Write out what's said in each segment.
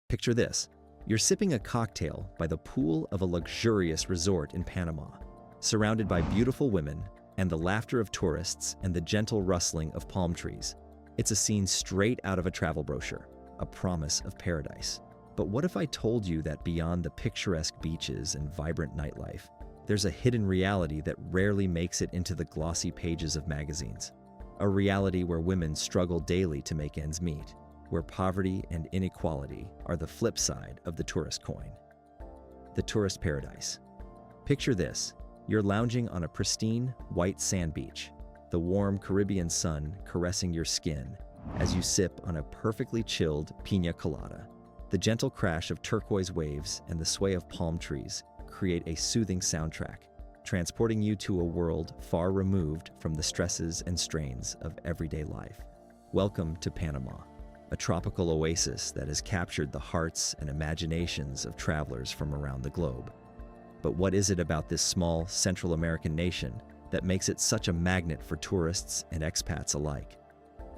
Picture this. You're sipping a cocktail by the pool of a luxurious resort in Panama, surrounded by beautiful women and the laughter of tourists and the gentle rustling of palm trees. It's a scene straight out of a travel brochure, a promise of paradise. But what if I told you that beyond the picturesque beaches and vibrant nightlife, there's a hidden reality that rarely makes it into the glossy pages of magazines? A reality where women struggle daily to make ends meet, where poverty and inequality are the flip side of the tourist coin. The tourist paradise. Picture this. You're lounging on a pristine, white sand beach, the warm Caribbean sun caressing your skin as you sip on a perfectly chilled piña colada. The gentle crash of turquoise waves and the sway of palm trees create a soothing soundtrack, transporting you to a world far removed from the stresses and strains of everyday life. Welcome to Panama, a tropical oasis that has captured the hearts and imaginations of travelers from around the globe. But what is it about this small Central American nation that makes it such a magnet for tourists and expats alike?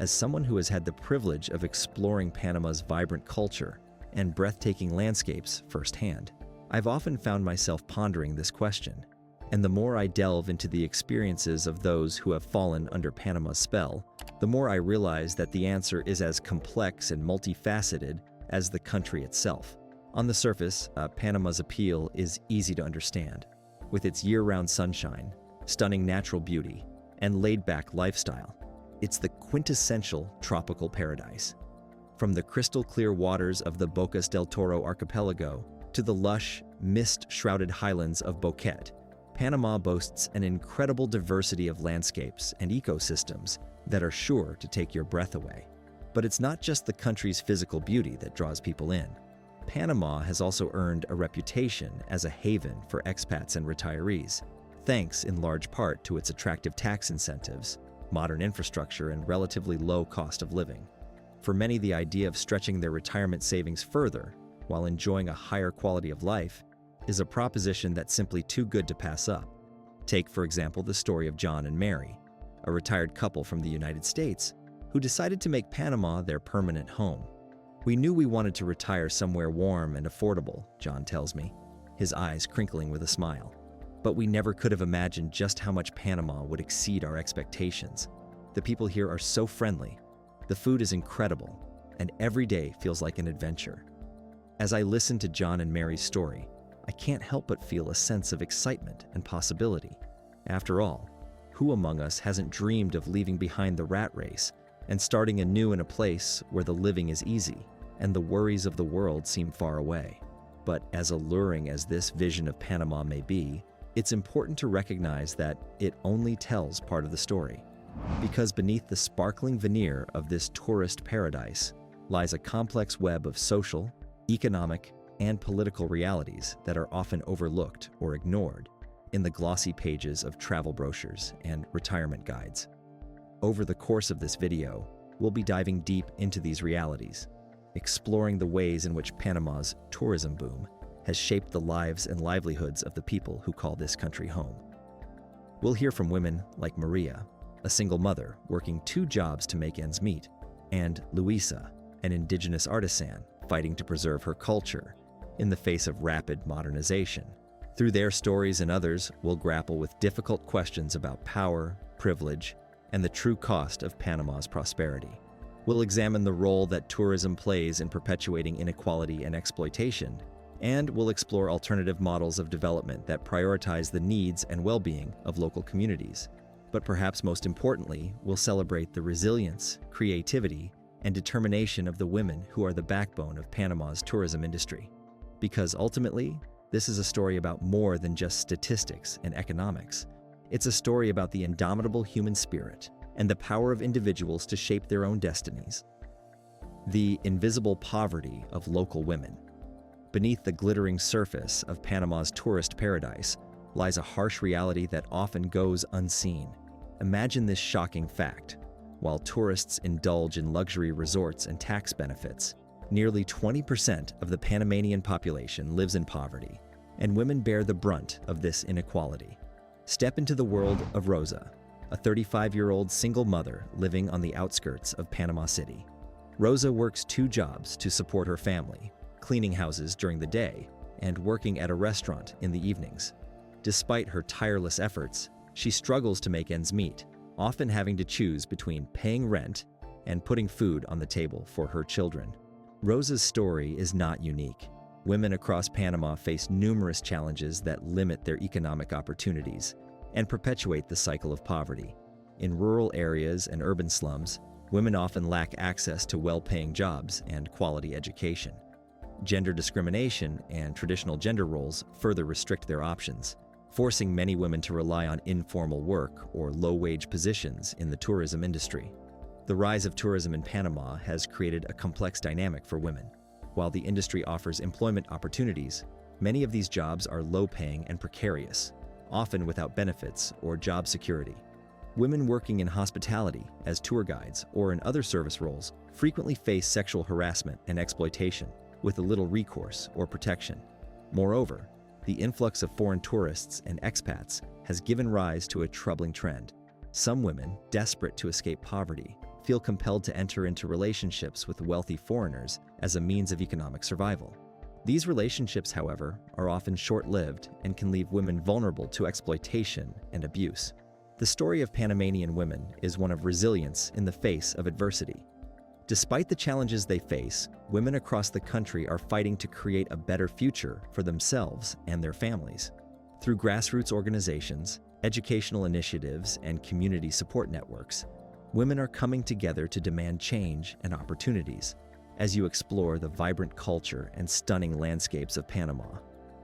As someone who has had the privilege of exploring Panama's vibrant culture and breathtaking landscapes firsthand, I've often found myself pondering this question. And the more I delve into the experiences of those who have fallen under Panama's spell, the more I realize that the answer is as complex and multifaceted as the country itself. On the surface, Panama's appeal is easy to understand. With its year-round sunshine, stunning natural beauty, and laid-back lifestyle, it's the quintessential tropical paradise. From the crystal-clear waters of the Bocas del Toro archipelago to the lush, mist-shrouded highlands of Boquete, Panama boasts an incredible diversity of landscapes and ecosystems that are sure to take your breath away. But it's not just the country's physical beauty that draws people in. Panama has also earned a reputation as a haven for expats and retirees, thanks in large part to its attractive tax incentives, modern infrastructure, and relatively low cost of living. For many, the idea of stretching their retirement savings further while enjoying a higher quality of life is a proposition that's simply too good to pass up. Take, for example, the story of John and Mary, a retired couple from the United States who decided to make Panama their permanent home. "We knew we wanted to retire somewhere warm and affordable," John tells me, his eyes crinkling with a smile. "But we never could have imagined just how much Panama would exceed our expectations. The people here are so friendly, the food is incredible, and every day feels like an adventure." As I listen to John and Mary's story, I can't help but feel a sense of excitement and possibility. After all, who among us hasn't dreamed of leaving behind the rat race and starting anew in a place where the living is easy and the worries of the world seem far away? But as alluring as this vision of Panama may be, it's important to recognize that it only tells part of the story. Because beneath the sparkling veneer of this tourist paradise lies a complex web of social, economic, and political realities that are often overlooked or ignored in the glossy pages of travel brochures and retirement guides. Over the course of this video, we'll be diving deep into these realities, exploring the ways in which Panama's tourism boom has shaped the lives and livelihoods of the people who call this country home. We'll hear from women like Maria, a single mother working 2 jobs to make ends meet, and Luisa, an indigenous artisan fighting to preserve her culture in the face of rapid modernization. Through their stories and others, we'll grapple with difficult questions about power, privilege, and the true cost of Panama's prosperity. We'll examine the role that tourism plays in perpetuating inequality and exploitation, and we'll explore alternative models of development that prioritize the needs and well-being of local communities. But perhaps most importantly, we'll celebrate the resilience, creativity, and determination of the women who are the backbone of Panama's tourism industry. Because ultimately, this is a story about more than just statistics and economics. It's a story about the indomitable human spirit and the power of individuals to shape their own destinies. The invisible poverty of local women. Beneath the glittering surface of Panama's tourist paradise lies a harsh reality that often goes unseen. Imagine this shocking fact. While tourists indulge in luxury resorts and tax benefits, nearly 20% of the Panamanian population lives in poverty, and women bear the brunt of this inequality. Step into the world of Rosa, a 35-year-old single mother living on the outskirts of Panama City. Rosa works 2 jobs to support her family, cleaning houses during the day, and working at a restaurant in the evenings. Despite her tireless efforts, she struggles to make ends meet, often having to choose between paying rent and putting food on the table for her children. Rosa's story is not unique. Women across Panama face numerous challenges that limit their economic opportunities and perpetuate the cycle of poverty. In rural areas and urban slums, women often lack access to well-paying jobs and quality education. Gender discrimination and traditional gender roles further restrict their options, forcing many women to rely on informal work or low-wage positions in the tourism industry. The rise of tourism in Panama has created a complex dynamic for women. While the industry offers employment opportunities, many of these jobs are low-paying and precarious, often without benefits or job security. Women working in hospitality, as tour guides, or in other service roles frequently face sexual harassment and exploitation, with little recourse or protection. Moreover, the influx of foreign tourists and expats has given rise to a troubling trend. Some women, desperate to escape poverty, feel compelled to enter into relationships with wealthy foreigners as a means of economic survival. These relationships, however, are often short-lived and can leave women vulnerable to exploitation and abuse. The story of Panamanian women is one of resilience in the face of adversity. Despite the challenges they face, women across the country are fighting to create a better future for themselves and their families. Through grassroots organizations, educational initiatives, and community support networks, women are coming together to demand change and opportunities. As you explore the vibrant culture and stunning landscapes of Panama,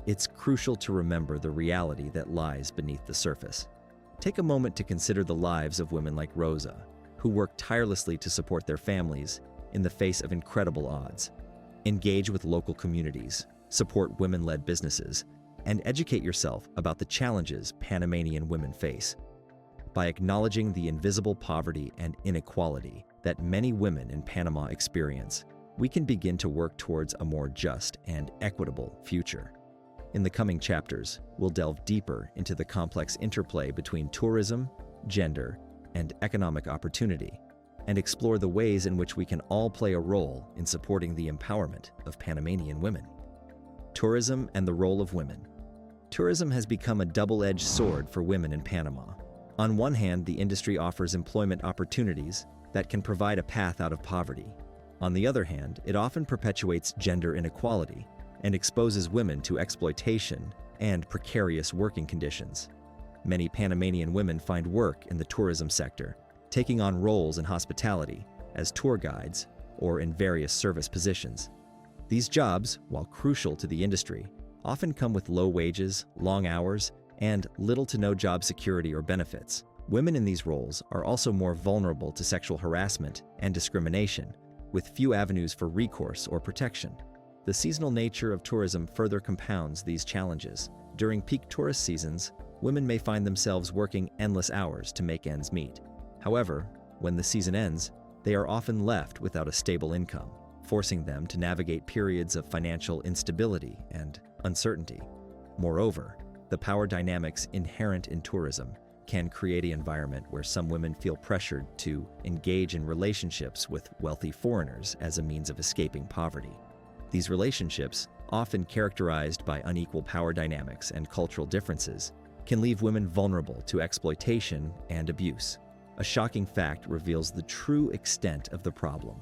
it's crucial to remember the reality that lies beneath the surface. Take a moment to consider the lives of women like Rosa, who work tirelessly to support their families in the face of incredible odds. Engage with local communities, support women-led businesses, and educate yourself about the challenges Panamanian women face. By acknowledging the invisible poverty and inequality that many women in Panama experience, we can begin to work towards a more just and equitable future. In the coming chapters, we'll delve deeper into the complex interplay between tourism, gender, and economic opportunity, and explore the ways in which we can all play a role in supporting the empowerment of Panamanian women. Tourism and the role of women. Tourism has become a double-edged sword for women in Panama. On one hand, the industry offers employment opportunities that can provide a path out of poverty. On the other hand, it often perpetuates gender inequality and exposes women to exploitation and precarious working conditions. Many Panamanian women find work in the tourism sector, taking on roles in hospitality, as tour guides, or in various service positions. These jobs, while crucial to the industry, often come with low wages, long hours, and little to no job security or benefits. Women in these roles are also more vulnerable to sexual harassment and discrimination, with few avenues for recourse or protection. The seasonal nature of tourism further compounds these challenges. During peak tourist seasons, women may find themselves working endless hours to make ends meet. However, when the season ends, they are often left without a stable income, forcing them to navigate periods of financial instability and uncertainty. Moreover, the power dynamics inherent in tourism can create an environment where some women feel pressured to engage in relationships with wealthy foreigners as a means of escaping poverty. These relationships, often characterized by unequal power dynamics and cultural differences, can leave women vulnerable to exploitation and abuse. A shocking fact reveals the true extent of the problem.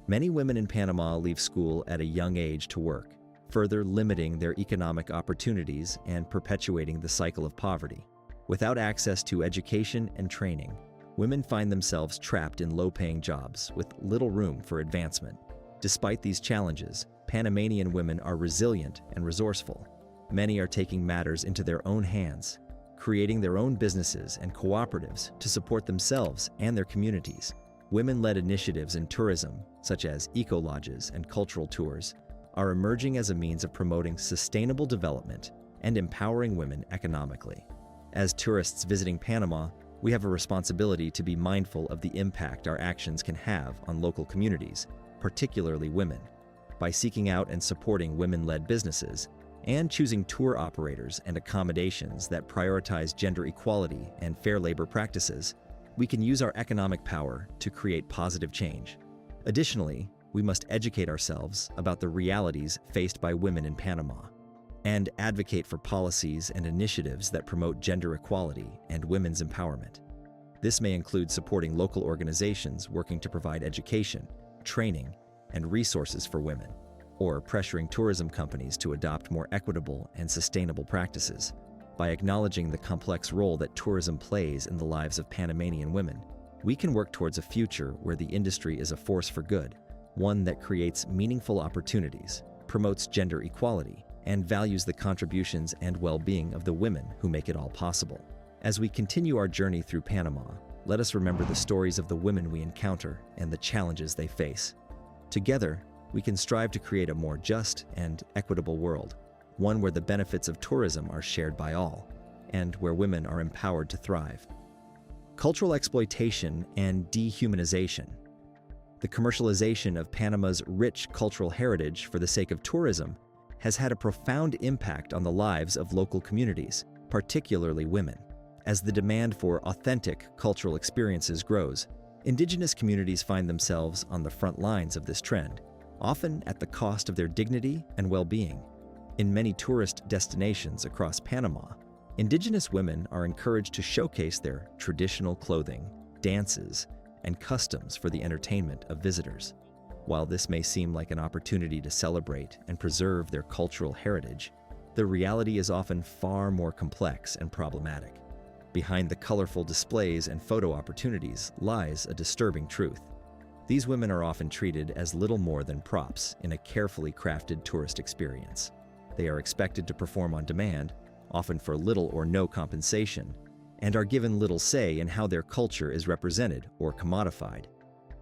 Many women in Panama leave school at a young age to work, further limiting their economic opportunities and perpetuating the cycle of poverty. Without access to education and training, women find themselves trapped in low-paying jobs with little room for advancement. Despite these challenges, Panamanian women are resilient and resourceful. Many are taking matters into their own hands, creating their own businesses and cooperatives to support themselves and their communities. Women-led initiatives in tourism, such as eco-lodges and cultural tours, are emerging as a means of promoting sustainable development and empowering women economically. As tourists visiting Panama, we have a responsibility to be mindful of the impact our actions can have on local communities, particularly women. By seeking out and supporting women-led businesses and choosing tour operators and accommodations that prioritize gender equality and fair labor practices, we can use our economic power to create positive change. Additionally, we must educate ourselves about the realities faced by women in Panama and advocate for policies and initiatives that promote gender equality and women's empowerment. This may include supporting local organizations working to provide education, training, and resources for women, or pressuring tourism companies to adopt more equitable and sustainable practices. By acknowledging the complex role that tourism plays in the lives of Panamanian women, we can work towards a future where the industry is a force for good, one that creates meaningful opportunities, promotes gender equality, and values the contributions and well-being of the women who make it all possible. As we continue our journey through Panama, let us remember the stories of the women we encounter and the challenges they face. Together, we can strive to create a more just and equitable world, one where the benefits of tourism are shared by all, and where women are empowered to thrive. Cultural exploitation and dehumanization. The commercialization of Panama's rich cultural heritage for the sake of tourism has had a profound impact on the lives of local communities, particularly women. As the demand for authentic cultural experiences grows, indigenous communities find themselves on the front lines of this trend, often at the cost of their dignity and well-being. In many tourist destinations across Panama, indigenous women are encouraged to showcase their traditional clothing, dances, and customs for the entertainment of visitors. While this may seem like an opportunity to celebrate and preserve their cultural heritage, the reality is often far more complex and problematic. Behind the colorful displays and photo opportunities lies a disturbing truth. These women are often treated as little more than props in a carefully crafted tourist experience. They are expected to perform on demand, often for little or no compensation, and are given little say in how their culture is represented or commodified.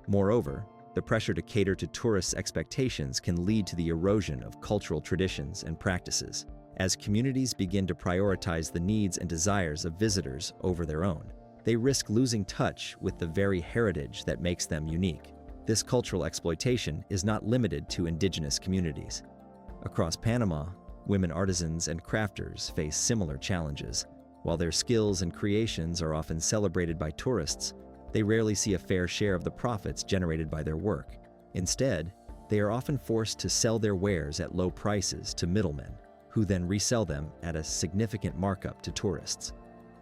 Moreover, the pressure to cater to tourists' expectations can lead to the erosion of cultural traditions and practices, as communities begin to prioritize the needs and desires of visitors over their own. They risk losing touch with the very heritage that makes them unique. This cultural exploitation is not limited to indigenous communities. Across Panama, women artisans and crafters face similar challenges. While their skills and creations are often celebrated by tourists, they rarely see a fair share of the profits generated by their work. Instead, they are often forced to sell their wares at low prices to middlemen, who then resell them at a significant markup to tourists.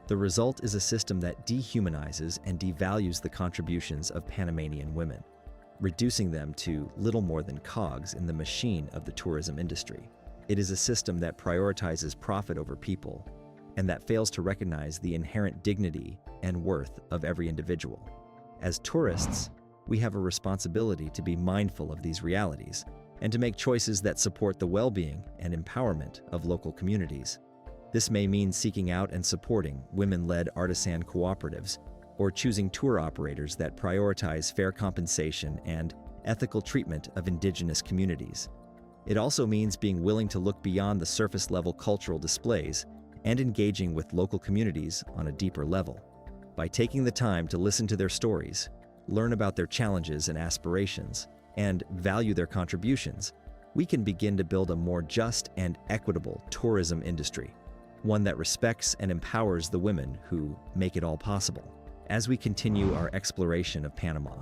The result is a system that dehumanizes and devalues the contributions of Panamanian women, reducing them to little more than cogs in the machine of the tourism industry. It is a system that prioritizes profit over people, and that fails to recognize the inherent dignity and worth of every individual. As tourists, we have a responsibility to be mindful of these realities and to make choices that support the well-being and empowerment of local communities. This may mean seeking out and supporting women-led artisan cooperatives, or choosing tour operators that prioritize fair compensation and ethical treatment of indigenous communities. It also means being willing to look beyond the surface-level cultural displays and engaging with local communities on a deeper level. By taking the time to listen to their stories, learn about their challenges and aspirations, and value their contributions, we can begin to build a more just and equitable tourism industry, one that respects and empowers the women who make it all possible. As we continue our exploration of Panama,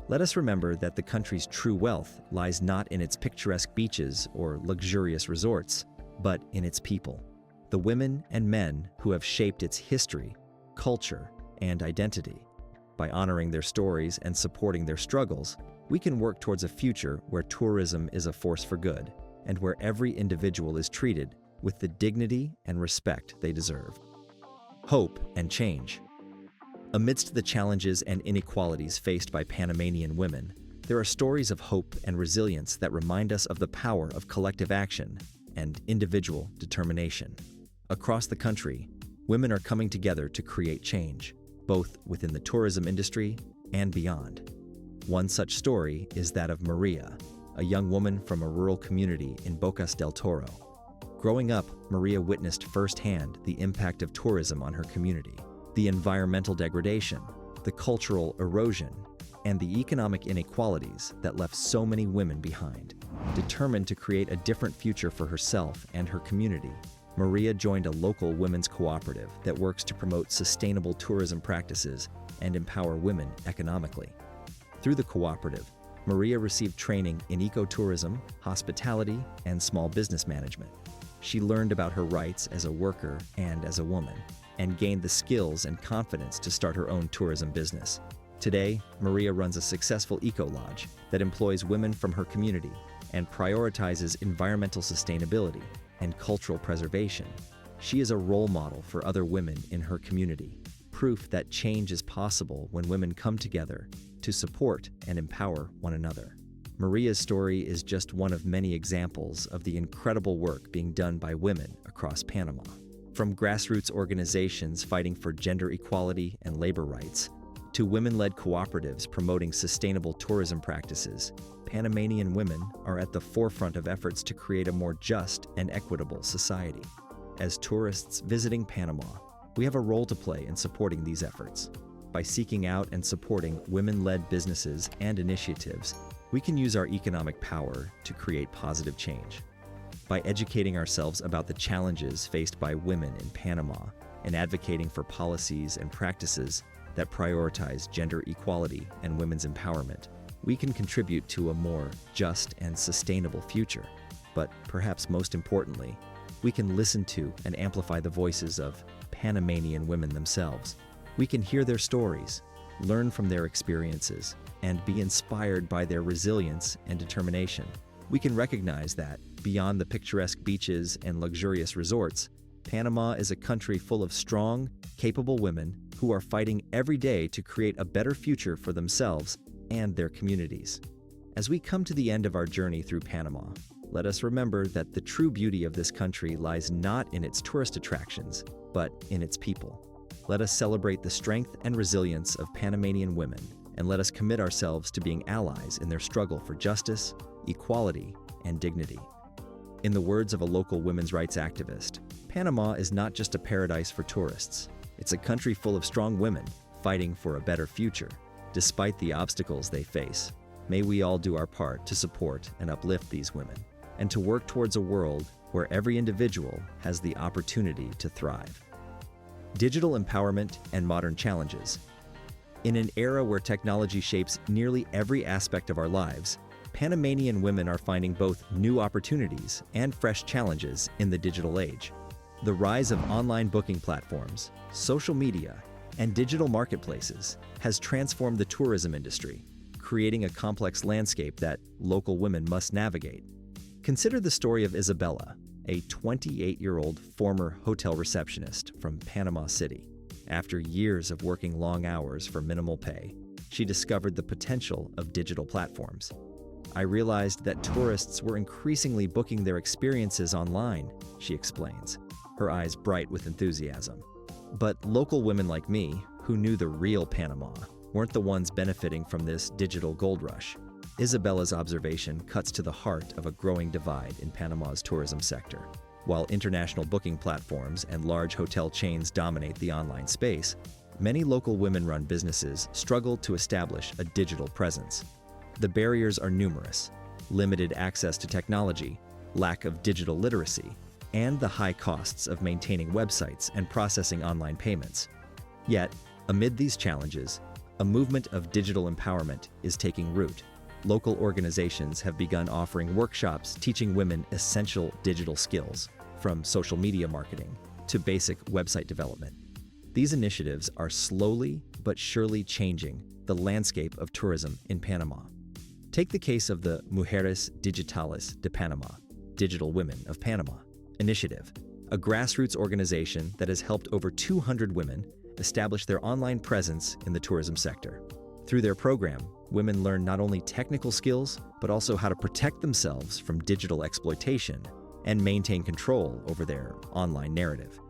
let us remember that the country's true wealth lies not in its picturesque beaches or luxurious resorts, but in its people, the women and men who have shaped its history, culture, and identity. By honoring their stories and supporting their struggles, we can work towards a future where tourism is a force for good and where every individual is treated with the dignity and respect they deserve. Hope and change. Amidst the challenges and inequalities faced by Panamanian women, there are stories of hope and resilience that remind us of the power of collective action and individual determination. Across the country, women are coming together to create change, both within the tourism industry and beyond. One such story is that of Maria, a young woman from a rural community in Bocas del Toro. Growing up, Maria witnessed firsthand the impact of tourism on her community, the environmental degradation, the cultural erosion, and the economic inequalities that left so many women behind. Determined to create a different future for herself and her community, Maria joined a local women's cooperative that works to promote sustainable tourism practices and empower women economically. Through the cooperative, Maria received training in ecotourism, hospitality, and small business management. She learned about her rights as a worker and as a woman, and gained the skills and confidence to start her own tourism business. Today, Maria runs a successful eco-lodge that employs women from her community and prioritizes environmental sustainability and cultural preservation. She is a role model for other women in her community, proof that change is possible when women come together to support and empower one another. Maria's story is just one of many examples of the incredible work being done by women across Panama. From grassroots organizations fighting for gender equality and labor rights, to women-led cooperatives promoting sustainable tourism practices, Panamanian women are at the forefront of efforts to create a more just and equitable society. As tourists visiting Panama, we have a role to play in supporting these efforts. By seeking out and supporting women-led businesses and initiatives, we can use our economic power to create positive change. By educating ourselves about the challenges faced by women in Panama and advocating for policies and practices that prioritize gender equality and women's empowerment, we can contribute to a more just and sustainable future. But perhaps most importantly, we can listen to and amplify the voices of Panamanian women themselves. We can hear their stories, learn from their experiences, and be inspired by their resilience and determination. We can recognize that, beyond the picturesque beaches and luxurious resorts, Panama is a country full of strong, capable women who are fighting every day to create a better future for themselves and their communities. As we come to the end of our journey through Panama, let us remember that the true beauty of this country lies not in its tourist attractions, but in its people. Let us celebrate the strength and resilience of Panamanian women, and let us commit ourselves to being allies in their struggle for justice, equality, and dignity. In the words of a local women's rights activist, Panama is not just a paradise for tourists. It's a country full of strong women fighting for a better future, despite the obstacles they face. May we all do our part to support and uplift these women, and to work towards a world where every individual has the opportunity to thrive. Digital empowerment and modern challenges. In an era where technology shapes nearly every aspect of our lives, Panamanian women are finding both new opportunities and fresh challenges in the digital age. The rise of online booking platforms, social media, and digital marketplaces has transformed the tourism industry, creating a complex landscape that local women must navigate. Consider the story of Isabella, a 28-year-old former hotel receptionist from Panama City. After years of working long hours for minimal pay, she discovered the potential of digital platforms. "I realized that tourists were increasingly booking their experiences online," she explains, her eyes bright with enthusiasm. But local women like me, who knew the real Panama, weren't the ones benefiting from this digital gold rush. Isabella's observation cuts to the heart of a growing divide in Panama's tourism sector. While international booking platforms and large hotel chains dominate the online space, many local women-run businesses struggle to establish a digital presence. The barriers are numerous: limited access to technology, lack of digital literacy, and the high costs of maintaining websites and processing online payments. Yet, amid these challenges, a movement of digital empowerment is taking root. Local organizations have begun offering workshops teaching women essential digital skills, from social media marketing to basic website development. These initiatives are slowly but surely changing the landscape of tourism in Panama. Take the case of the Mujeres Digitales de Panama, Digital Women of Panama initiative, a grassroots organization that has helped over 200 women establish their online presence in the tourism sector. Through their program, women learn not only technical skills, but also how to protect themselves from digital exploitation and maintain control over their online narrative.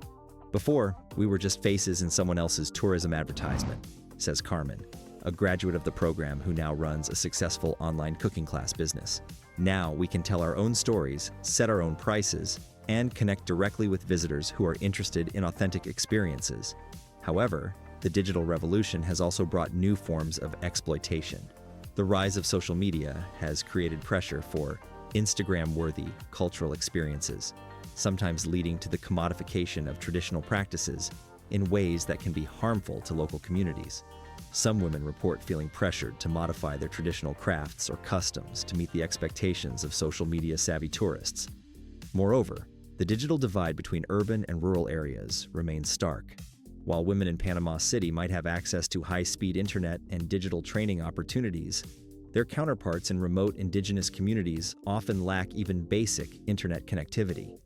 "Before, we were just faces in someone else's tourism advertisement," says Carmen, a graduate of the program who now runs a successful online cooking class business. "Now we can tell our own stories, set our own prices, and connect directly with visitors who are interested in authentic experiences." However, the digital revolution has also brought new forms of exploitation. The rise of social media has created pressure for Instagram-worthy cultural experiences, sometimes leading to the commodification of traditional practices in ways that can be harmful to local communities. Some women report feeling pressured to modify their traditional crafts or customs to meet the expectations of social media-savvy tourists. Moreover, the digital divide between urban and rural areas remains stark. While women in Panama City might have access to high-speed internet and digital training opportunities, their counterparts in remote indigenous communities often lack even basic internet connectivity.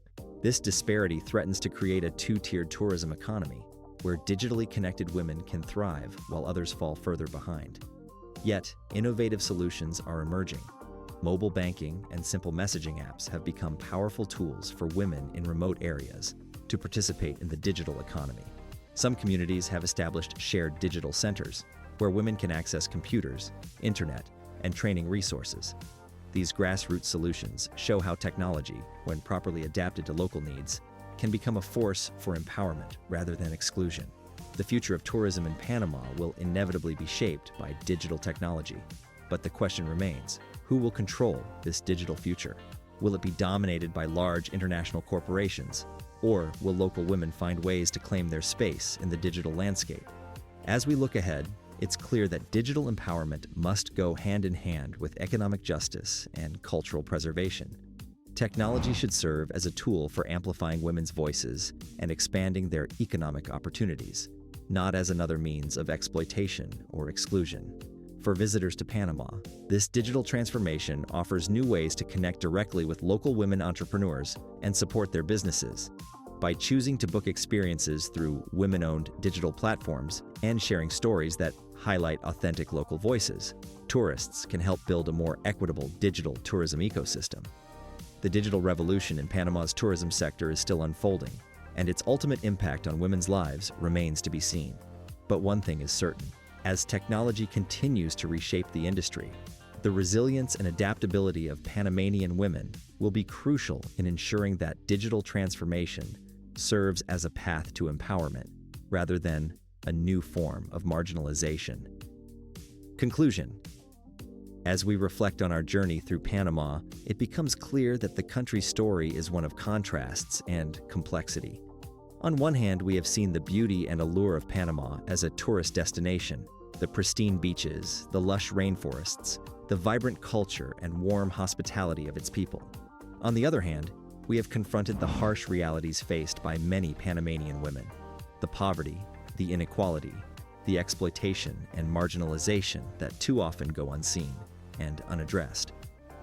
This disparity threatens to create a two-tiered tourism economy, where digitally connected women can thrive while others fall further behind. Yet, innovative solutions are emerging. Mobile banking and simple messaging apps have become powerful tools for women in remote areas to participate in the digital economy. Some communities have established shared digital centers, where women can access computers, internet, and training resources. These grassroots solutions show how technology, when properly adapted to local needs, can become a force for empowerment rather than exclusion. The future of tourism in Panama will inevitably be shaped by digital technology. But the question remains, who will control this digital future? Will it be dominated by large international corporations, or will local women find ways to claim their space in the digital landscape? As we look ahead, it's clear that digital empowerment must go hand in hand with economic justice and cultural preservation. Technology should serve as a tool for amplifying women's voices and expanding their economic opportunities, not as another means of exploitation or exclusion. For visitors to Panama, this digital transformation offers new ways to connect directly with local women entrepreneurs and support their businesses. By choosing to book experiences through women-owned digital platforms and sharing stories that highlight authentic local voices, tourists can help build a more equitable digital tourism ecosystem. The digital revolution in Panama's tourism sector is still unfolding, and its ultimate impact on women's lives remains to be seen. But one thing is certain: as technology continues to reshape the industry, the resilience and adaptability of Panamanian women will be crucial in ensuring that digital transformation serves as a path to empowerment rather than a new form of marginalization. Conclusion: as we reflect on our journey through Panama, it becomes clear that the country's story is one of contrasts and complexity. On one hand, we have seen the beauty and allure of Panama as a tourist destination: the pristine beaches, the lush rainforests, the vibrant culture and warm hospitality of its people. On the other hand, we have confronted the harsh realities faced by many Panamanian women: the poverty, the inequality, the exploitation and marginalization that too often go unseen and unaddressed.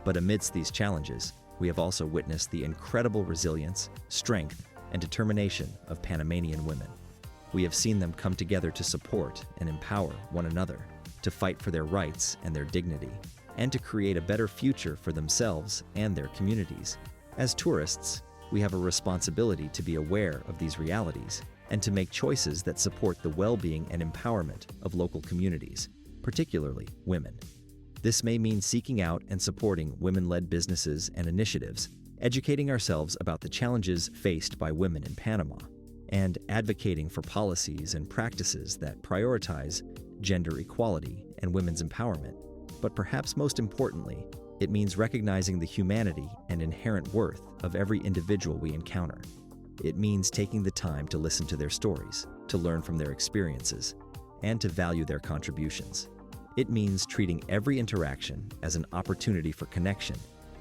But amidst these challenges, we have also witnessed the incredible resilience, strength, and determination of Panamanian women. We have seen them come together to support and empower one another, to fight for their rights and their dignity, and to create a better future for themselves and their communities. As tourists, we have a responsibility to be aware of these realities and to make choices that support the well-being and empowerment of local communities, particularly women. This may mean seeking out and supporting women-led businesses and initiatives, educating ourselves about the challenges faced by women in Panama, and advocating for policies and practices that prioritize gender equality and women's empowerment. But perhaps most importantly, it means recognizing the humanity and inherent worth of every individual we encounter. It means taking the time to listen to their stories, to learn from their experiences, and to value their contributions. It means treating every interaction as an opportunity for connection,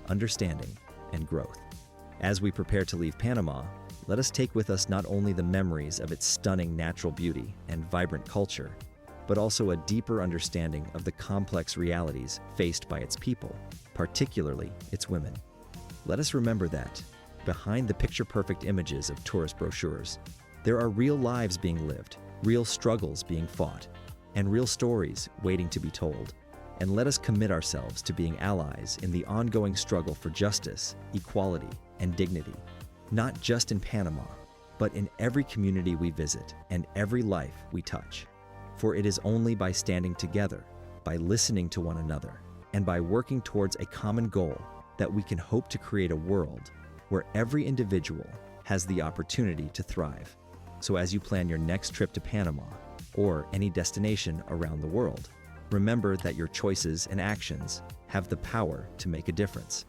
understanding, and growth. As we prepare to leave Panama, let us take with us not only the memories of its stunning natural beauty and vibrant culture, but also a deeper understanding of the complex realities faced by its people, particularly its women. Let us remember that, behind the picture-perfect images of tourist brochures, there are real lives being lived, real struggles being fought, and real stories waiting to be told. And let us commit ourselves to being allies in the ongoing struggle for justice, equality, and dignity, not just in Panama, but in every community we visit and every life we touch. For it is only by standing together, by listening to one another, and by working towards a common goal that we can hope to create a world where every individual has the opportunity to thrive. So as you plan your next trip to Panama, or any destination around the world, remember that your choices and actions have the power to make a difference.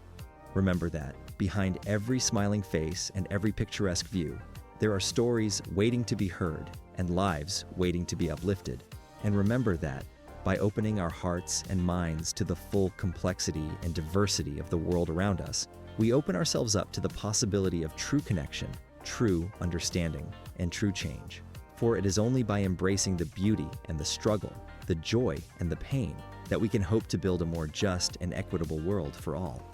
Remember that behind every smiling face and every picturesque view, there are stories waiting to be heard and lives waiting to be uplifted. And remember that, by opening our hearts and minds to the full complexity and diversity of the world around us, we open ourselves up to the possibility of true connection, true understanding, and true change. For it is only by embracing the beauty and the struggle, the joy and the pain, that we can hope to build a more just and equitable world for all.